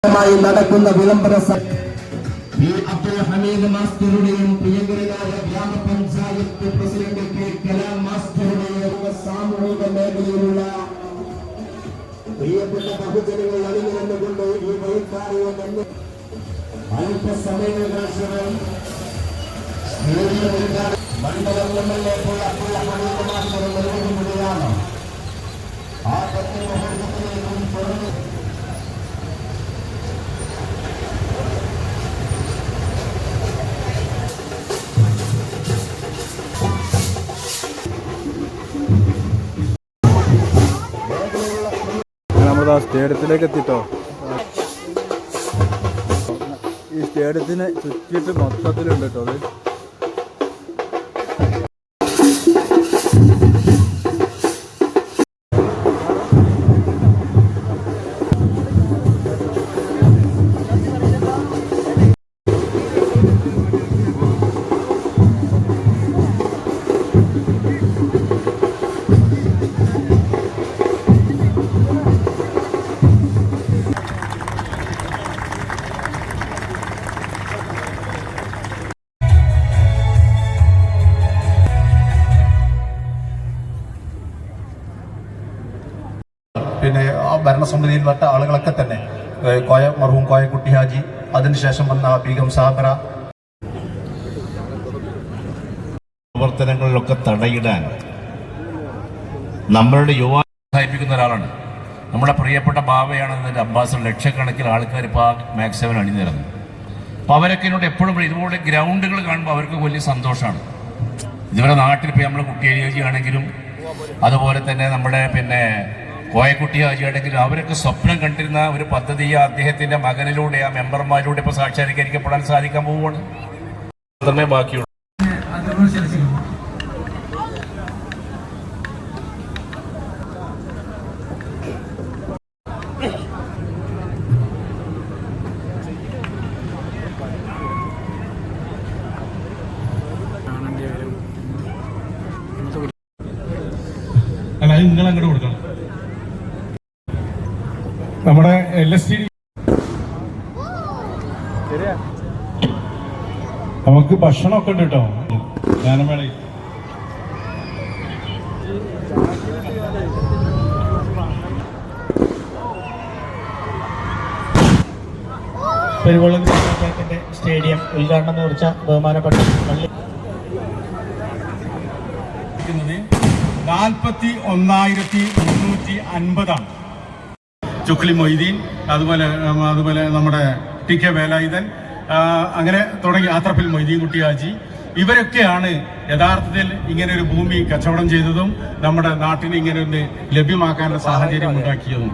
നടക്കുന്ന വിളംബര അബ്ദുൽ ഹമീദ് മാസ്റ്ററുടെയും പ്രിയങ്കരനായ ഗ്രാമപഞ്ചായത്ത് പ്രസിഡന്റ് കെ കലാം മാസ്റ്ററുടെയും സാമൂഹിക മേഖലയിലുള്ള പ്രിയപ്പെട്ട ബഹുജനങ്ങൾ അണിനിരന്നുകൊണ്ട് ഈ വഴിക്കാരിയെ തന്നെ അല്പസമയകാശം മണ്ഡലം എംഎൽഎ അബ്ദുൽ ഹമീദ് മാസ്റ്റർ നിർവഹിക്കുകയാണ്. ആ മുഹൂർത്തത്തിലേക്കും തുടർന്ന് സ്റ്റേഡിയത്തിലേക്ക് എത്തിട്ടോ. ഈ സ്റ്റേഡിയത്തിനെ ചുറ്റിയിട്ട് മൊത്തത്തിലുണ്ട് കേട്ടോ അത്. പിന്നെ ഭരണസമിതിയിൽപ്പെട്ട ആളുകളൊക്കെ തന്നെ മർഹൂം കോയക്കുട്ടി ഹാജി, അതിനുശേഷം വന്ന ബീഗം സാബറ, പ്രവർത്തനങ്ങളിലൊക്കെ തടയിടാൻ നമ്മളുടെ യുവാ സഹായിപ്പിക്കുന്ന ഒരാളാണ്. നമ്മുടെ പ്രിയപ്പെട്ട ബാബയാണെന്നതിൻ്റെ അബ്ബാസിൽ ലക്ഷക്കണക്കിന് ആൾക്കാർ ഇപ്പോൾ ആ മാക്സിമം അണിനിരന്നു. അപ്പോൾ അവരൊക്കെ എന്നോട് എപ്പോഴും ഇതുപോലെ ഗ്രൗണ്ടുകൾ കാണുമ്പോൾ അവർക്ക് വലിയ സന്തോഷമാണ്. ഇതുവരെ നാട്ടിൽ ഇപ്പോൾ നമ്മൾ കുട്ടിയേജി ആണെങ്കിലും അതുപോലെ തന്നെ നമ്മുടെ കോയക്കുട്ടി ഹാജിയാണെങ്കിലും അവരൊക്കെ സ്വപ്നം കണ്ടിരുന്ന ഒരു പദ്ധതി അദ്ദേഹത്തിന്റെ മകനിലൂടെ ആ മെമ്പർമാരിലൂടെ ഇപ്പോൾ സാക്ഷാത്കരിക്കപ്പെടാൻ സാധിക്കാൻ പോവുകയാണ്. മാത്രമേ ബാക്കിയുള്ളൂ. അല്ല, നിങ്ങൾ അങ്ങോട്ട് കൊടുക്കണം. നമ്മുടെ LSD നമുക്ക് ഭക്ഷണമൊക്കെ ഉണ്ട് കേട്ടോ. ഗാനമേള പെരുവള്ളം ഗ്രാമപഞ്ചായത്തിന്റെ സ്റ്റേഡിയം ഉദ്ഘാടനം കുറിച്ച ബഹുമാനപ്പെട്ട 41,350 ചുക്ലി മൊയ്തീൻ, അതുപോലെ നമ്മുടെ TK വേലായുധൻ, അങ്ങനെ തുടങ്ങി ആത്രപ്പിൽ മൊയ്തീൻ കുട്ടി ഹാജി, ഇവരൊക്കെയാണ് യഥാർത്ഥത്തിൽ ഇങ്ങനെ ഒരു ഭൂമി കച്ചവടം ചെയ്തതും നമ്മുടെ നാട്ടിന് ഇങ്ങനെ ഒന്ന് ലഭ്യമാക്കാനുള്ള സാഹചര്യം ഉണ്ടാക്കിയതും.